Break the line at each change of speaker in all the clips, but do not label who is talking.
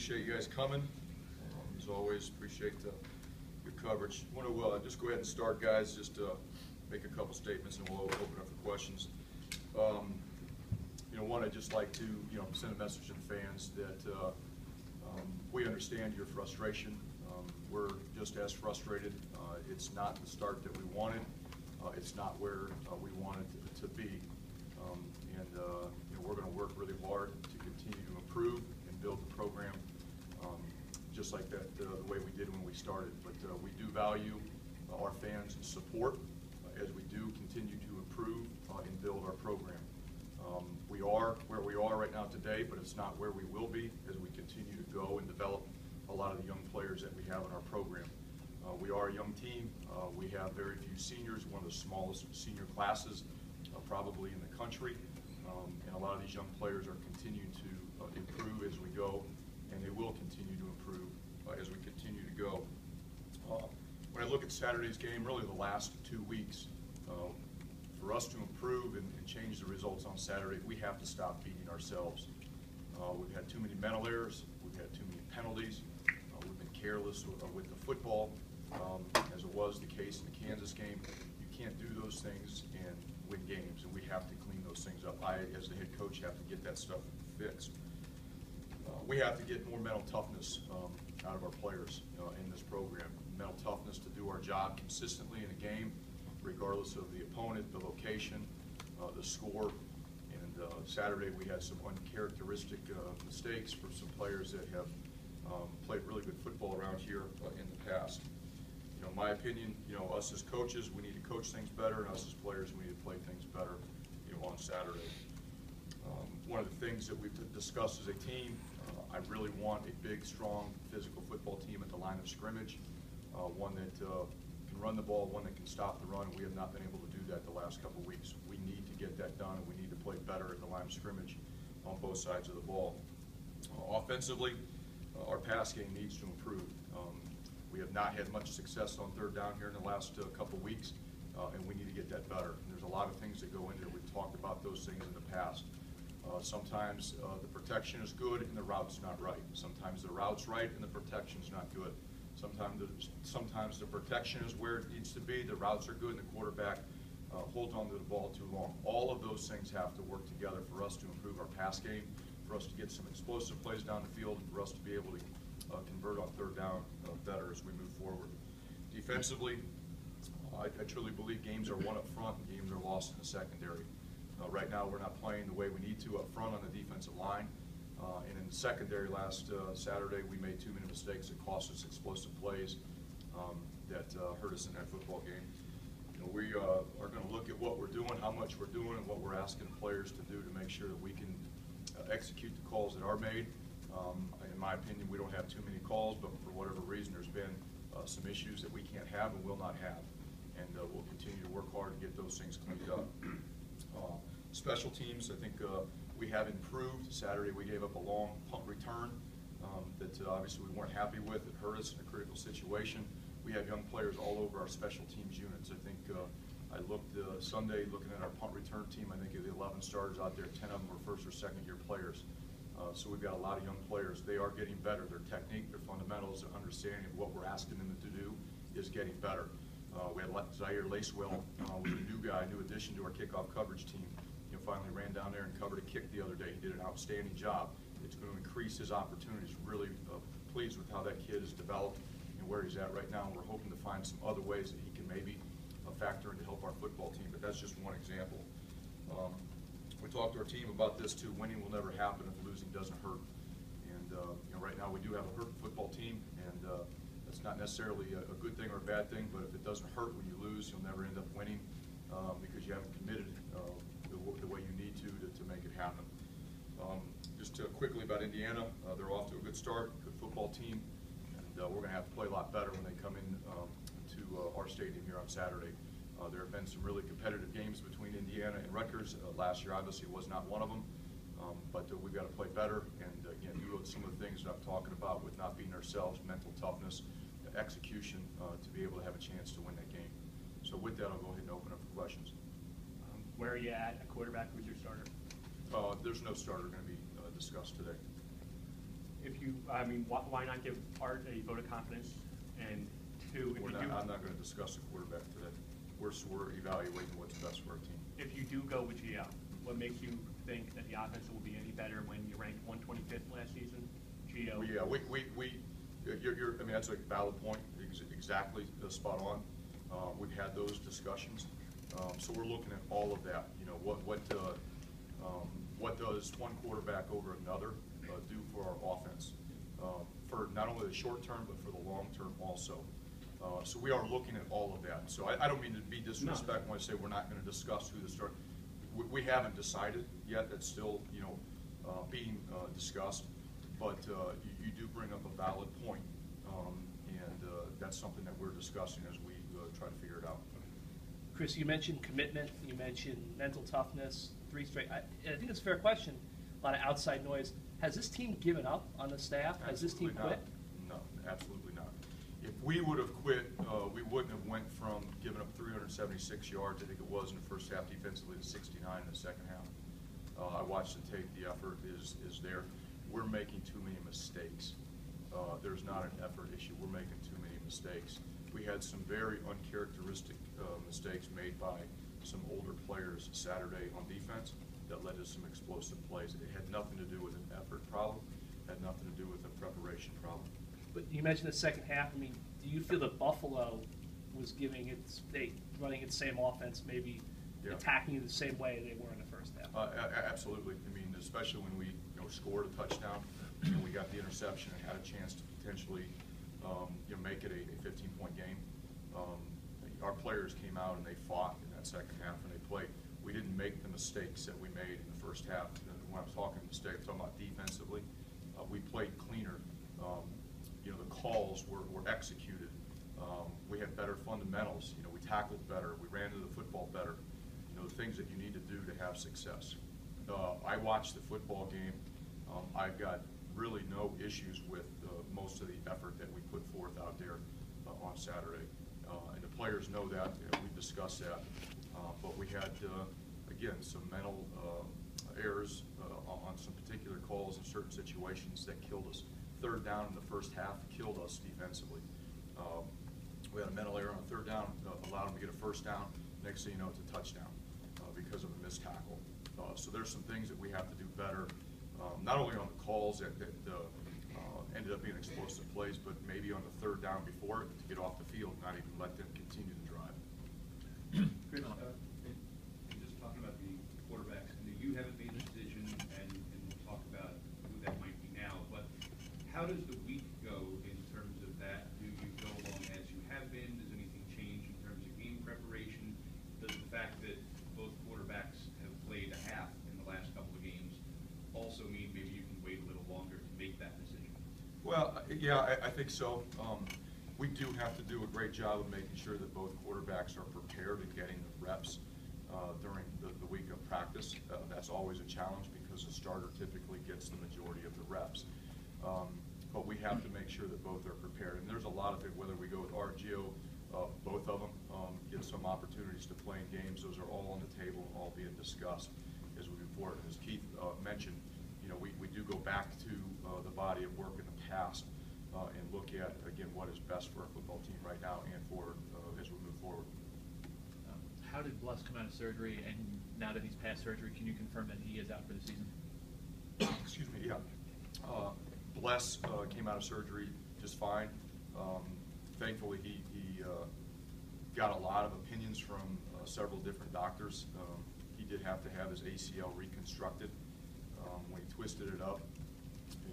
appreciate you guys coming. As always, appreciate your coverage. I want to just go ahead and start, guys, just make a couple statements and we'll open up for questions. One, I'd just like to send a message to the fans that we understand your frustration. We're just as frustrated. It's not the start that we wanted. It's not where we wanted to be. We're going to work really hard to continue to improve and build the program just like that, the way we did when we started. But we do value our fans' support as we do continue to improve and build our program. We are where we are right now today, but it's not where we will be as we continue to go and develop a lot of the young players that we have in our program. We are a young team. We have very few seniors, one of the smallest senior classes probably in the country. And a lot of these young players are continuing to improve as we go, and they will continue to improve as we continue to go. When I look at Saturday's game, really the last 2 weeks, for us to improve and change the results on Saturday, we have to stop beating ourselves. We've had too many mental errors. We've had too many penalties. We've been careless with the football, as it was the case in the Kansas game. You can't do those things and win games, and we have to clean those things up. I, as the head coach, have to get that stuff fixed. We have to get more mental toughness out of our players in this program. Mental toughness to do our job consistently in a game, regardless of the opponent, the location, the score. And Saturday we had some uncharacteristic mistakes for some players that have played really good football around here in the past. In my opinion, us as coaches, we need to coach things better, and us as players, we need to play things better, on Saturday. One of the things that we've discussed as a team, I really want a big, strong, physical football team at the line of scrimmage, one that can run the ball, one that can stop the run. We have not been able to do that the last couple of weeks. We need to get that done, and we need to play better at the line of scrimmage on both sides of the ball. Offensively, our pass game needs to improve. We have not had much success on third down here in the last couple of weeks, and we need to get that better. And there's a lot of things that go into it. We've talked about those things in the past. Sometimes the protection is good and the route's not right. Sometimes the route's right and the protection's not good. Sometimes the protection is where it needs to be, the routes are good, and the quarterback holds on to the ball too long. All of those things have to work together for us to improve our pass game, for us to get some explosive plays down the field, and for us to be able to convert on third down better as we move forward. Defensively, I truly believe games are won up front and games are lost in the secondary. Right now we're not playing the way we need to up front on the defensive line. And in the secondary last Saturday, we made too many mistakes that cost us explosive plays that hurt us in that football game. We are going to look at what we're doing, how much we're doing, and what we're asking players to do to make sure that we can execute the calls that are made. In my opinion, we don't have too many calls, but for whatever reason, there's been some issues that we can't have and will not have. And we'll continue to work hard to get those things cleaned up. Special teams, I think we have improved. Saturday we gave up a long punt return that obviously we weren't happy with. It hurt us in a critical situation. We have young players all over our special teams units. I think I looked Sunday looking at our punt return team. I think of the 11 starters out there, 10 of them were first or second year players. So we've got a lot of young players. They are getting better. Their technique, their fundamentals, their understanding of what we're asking them to do is getting better. We had Zaire Lacewell, was a new guy, new addition to our kickoff coverage team. Finally ran down there and covered a kick the other day. He did an outstanding job. It's going to increase his opportunities. Really pleased with how that kid has developed and where he's at right now. And we're hoping to find some other ways that he can maybe factor in to help our football team. But that's just one example. We talked to our team about this too. Winning will never happen if losing doesn't hurt. And right now we do have a hurt football team, and that's not necessarily a good thing or a bad thing. But if it doesn't hurt when you lose, you'll never end up winning because you haven't committed the way you need to make it happen. Just quickly about Indiana, they're off to a good start, good football team, and we're going to have to play a lot better when they come in to our stadium here on Saturday. There have been some really competitive games between Indiana and Rutgers. Last year obviously was not one of them, but we've got to play better and again do some of the things that I'm talking about with not being ourselves, mental toughness, execution to be able to have a chance to win that game. So with that, I'll go ahead and open up for questions.
Where are you at quarterback? Who's your starter?
There's no starter going to be discussed today.
If you, I mean, why not give Art a vote of confidence? And two, if you do.
I'm not going to discuss the quarterback today. We're evaluating what's best for our team.
If you do go with Gio, what makes you think that the offense will be any better when you ranked 125th last season? Gio.
Well, yeah, I mean, that's a valid point, exactly spot on. We've had those discussions. So we're looking at all of that. You know, what does one quarterback over another do for our offense? For not only the short term, but for the long term also. So we are looking at all of that. So I don't mean to be disrespectful when I say we're not going to discuss who the start. We haven't decided yet. That's still, you know, being discussed. But you do bring up a valid point, and that's something that we're discussing as we try to figure it out.
Chris, you mentioned commitment. You mentioned mental toughness. 3 straight. I think it's a fair question. A lot of outside noise. Has this team given up on the staff? Has this team quit?
No, absolutely not. If we would have quit, we wouldn't have went from giving up 376 yards, I think it was in the first half defensively, to 69 in the second half. I watched the tape. The effort is there. We're making too many mistakes. There's not an effort issue. We're making too many mistakes. We had some very uncharacteristic mistakes made by some older players Saturday on defense that led to some explosive plays. It had nothing to do with an effort problem. It had nothing to do with a preparation problem.
But you mentioned the second half. I mean, do you feel that Buffalo was running its same offense, maybe attacking you the same way they were in the first half?
Absolutely. I mean, especially when we scored a touchdown and we got the interception and had a chance to potentially make it a 15-point game. Our players came out and they fought in that second half and they played. We didn't make the mistakes that we made in the first half. When I'm talking mistakes, I'm talking about defensively. We played cleaner. The calls were executed. We had better fundamentals. We tackled better. We ran to the football better. The things that you need to do to have success. I watched the football game. I've got really no issues with most of the effort that we put forth out there on Saturday. And the players know that. We discussed that. But we had, again, some mental errors on some particular calls in certain situations that killed us. Third down in the first half killed us defensively. We had a mental error on third down, allowed them to get a first down. Next thing you know, it's a touchdown because of a missed tackle. So there's some things that we have to do better, not only on the calls that ended up being explosive plays, but maybe on the third down before it to get off the field, not even let them continue to drive.
Chris, and just talking about the quarterbacks, you haven't made a decision, and we'll talk about who that might be now, but how does the week go in terms of that? Do you go along as you have been? Does anything change in terms of game preparation? Does the fact that both quarterbacks have played a half in the last couple of games also mean maybe you can wait a little longer to make that decision?
Well, yeah, I think so. We do have to do a great job of making sure that both quarterbacks are prepared and getting the reps during the week of practice. That's always a challenge because the starter typically gets the majority of the reps. But we have to make sure that both are prepared. And there's a lot of it, whether we go with Gio, both of them get some opportunities to play in games. Those are all on the table and all being discussed as we move forward. As Keith mentioned, we do go back to the body of work in the past and look at, again, what is best for our football team right now and for as we move forward.
How did Bless come out of surgery, and now that he's past surgery, can you confirm that he is out for the season?
Excuse me, yeah. Bless came out of surgery just fine. Thankfully, he got a lot of opinions from several different doctors. He did have to have his ACL reconstructed. When he twisted it up,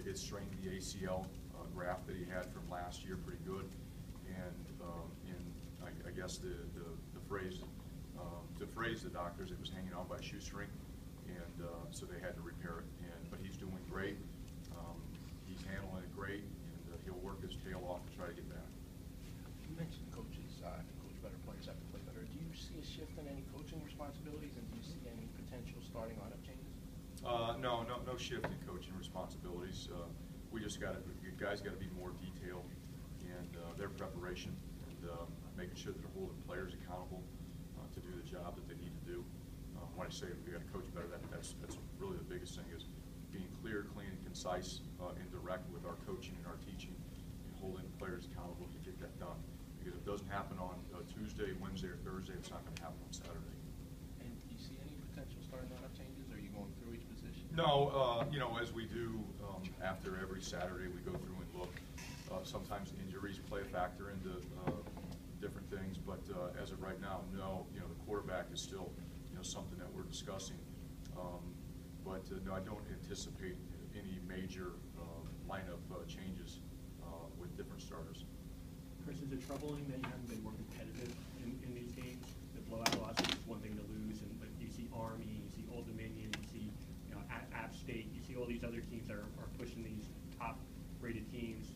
it strained the ACL graft that he had from last year pretty good. And I guess the phrase, to phrase the doctors, it was hanging on by a shoestring, and so they had to repair it. But he's doing great. He's handling it great, and he'll work his tail off to try to get back.
You mentioned coaches coach better, players have to play better. Do you see a shift in any coaching responsibilities, and do you see any potential starting lineup changes?
No shift in coaching responsibilities. We just guys got to be more detailed in their preparation and making sure that they're holding players accountable to do the job that they need to do. When I say we got to coach better, that's really the biggest thing is being clear, clean, and concise and direct with our coaching and our teaching and holding players accountable to get that done. Because if it doesn't happen on Tuesday, Wednesday, or Thursday, it's not going to happen on Saturday.
And do you see any potential starting lineup changes? Are you going through each position?
No, as we do after every Saturday, we go through and look. Sometimes injuries play a factor into different things, but as of right now, no. The quarterback is still, something that we're discussing. But no, I don't anticipate any major lineup changes with different starters.
Chris, is it troubling that you haven't been more competitive in these games? The blowout losses is one thing to lose, but you see Army, you see Old Dominion, you see App State, you see all these other teams that are pushing these top-rated teams.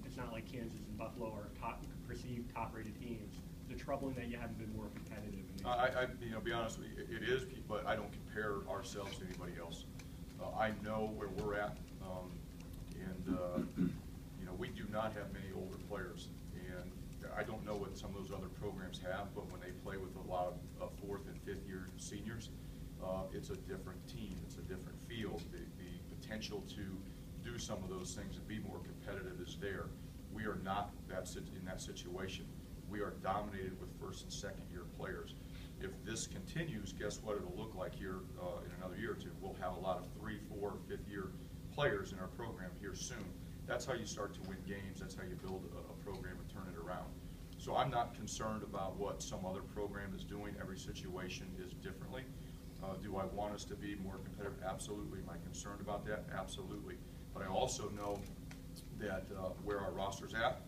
It's not like Kansas and Buffalo are perceived top-rated teams. Is it troubling that you haven't been more competitive in these games?
Be honest with you, it is, but I don't compare ourselves to anybody else. I know where we're at, and we do not have many older players. And I don't know what some of those other programs have, but when they play with a lot of fourth and fifth year seniors, it's a different team. It's a different field. The potential to do some of those things and be more competitive is there. We are not in that situation. We are dominated with first and second year players. If this continues, guess what it'll look like here in another year or two? We'll have a lot of 3, 4, 5th year players in our program here soon. That's how you start to win games. That's how you build a program and turn it around. So I'm not concerned about what some other program is doing. Every situation is differently. Do I want us to be more competitive? Absolutely. Am I concerned about that? Absolutely. But I also know that where our roster's at,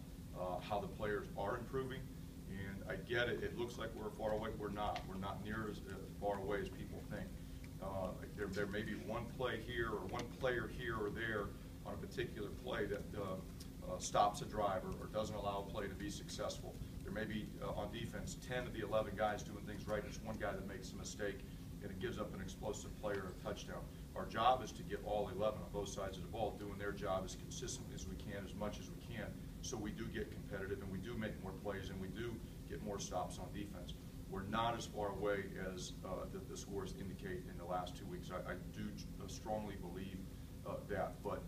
how the players are improving, and I get it. It looks like we're far away. We're not. We're not near as far away as people think. There may be one play here or one player here or there on a particular play that stops a drive or doesn't allow a play to be successful. There may be, on defense, 10 of the 11 guys doing things right. There's one guy that makes a mistake, and it gives up an explosive play or a touchdown. Our job is to get all 11 on both sides of the ball doing their job as consistently as we can, as much as we can, so we do get competitive and we do make more plays and we do get more stops on defense. We're not as far away as the scores indicate in the last 2 weeks. I do strongly believe that, but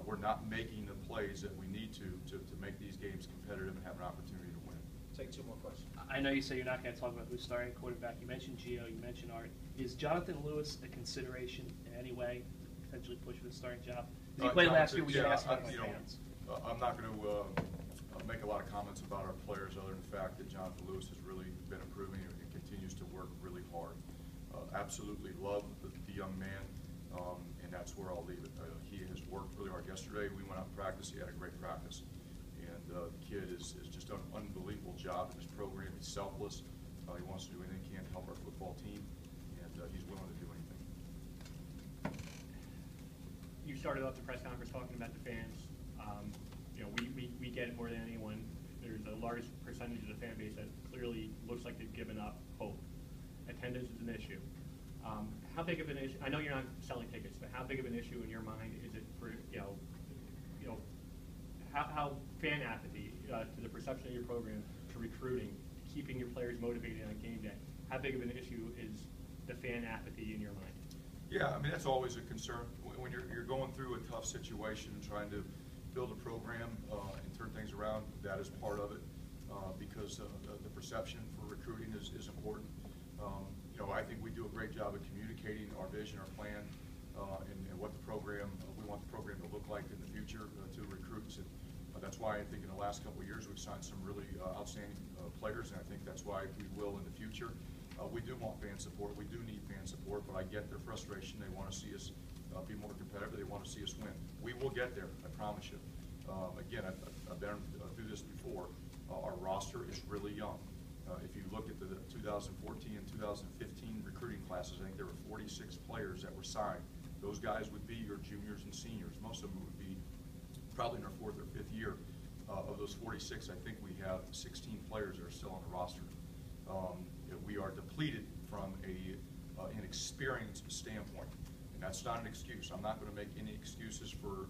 we're not making the plays that we need to make these games competitive and have an opportunity to win.
Take 2 more questions.
I know you say you're not going to talk about who's starting quarterback. You mentioned Gio, you mentioned Art. Is Jonathan Lewis a consideration in any way to potentially push for the starting job? He played last year. We get asked about fans.
I'm not going to make a lot of comments about our players other than the fact that Jonathan Lewis has really been improving and continues to work really hard. Absolutely love the young man, and that's where I'll leave it. He has worked really hard. Yesterday we went out and practiced. He had a great practice. And the kid is just done an unbelievable job in this program. He's selfless. He wants to do anything he can to help our football team, and he's willing to do anything.
You started off the press conference talking about the fans. We get it more than anyone. There's a large percentage of the fan base that clearly looks like they've given up hope. Attendance is an issue. How big of an issue? I know you're not selling tickets, but how big of an issue in your mind is it for how fan apathy to the perception of your program, to recruiting, to keeping your players motivated on game day? How big of an issue is the fan apathy in your mind?
Yeah, I mean, that's always a concern. When you're going through a tough situation and trying to build a program and turn things around, that is part of it because the perception for recruiting is important. I think we do a great job of communicating our vision, our plan, and what the program, we want the program to look like in the future to recruits. And that's why I think in the last couple of years we've signed some really outstanding players, and I think that's why we will in the future. We do want fan support. We do need fan support, but I get their frustration. They want to see us be more competitive. They want to see us win. We will get there, I promise you. Again, I've been through this before. Our roster is really young. If you look at the 2014 and 2015 recruiting classes, I think there were 46 players that were signed. Those guys would be your juniors and seniors. Most of them would be probably in our 4th or 5th year. Of those 46, I think we have 16 players that are still on the roster. We are depleted from an experience standpoint, and that's not an excuse. I'm not going to make any excuses for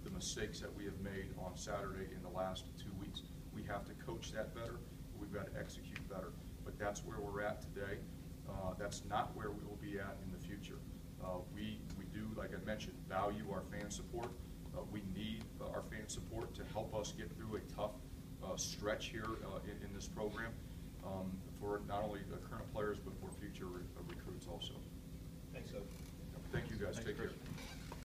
the mistakes that we have made on Saturday in the last 2 weeks. We have to coach that better. We've got to execute better. But that's where we're at today. That's not where we will be at in the future. We do, like I mentioned, value our fan support. We need our fan support to help us get through a tough stretch here in this program for not only the current players but for future recruits also.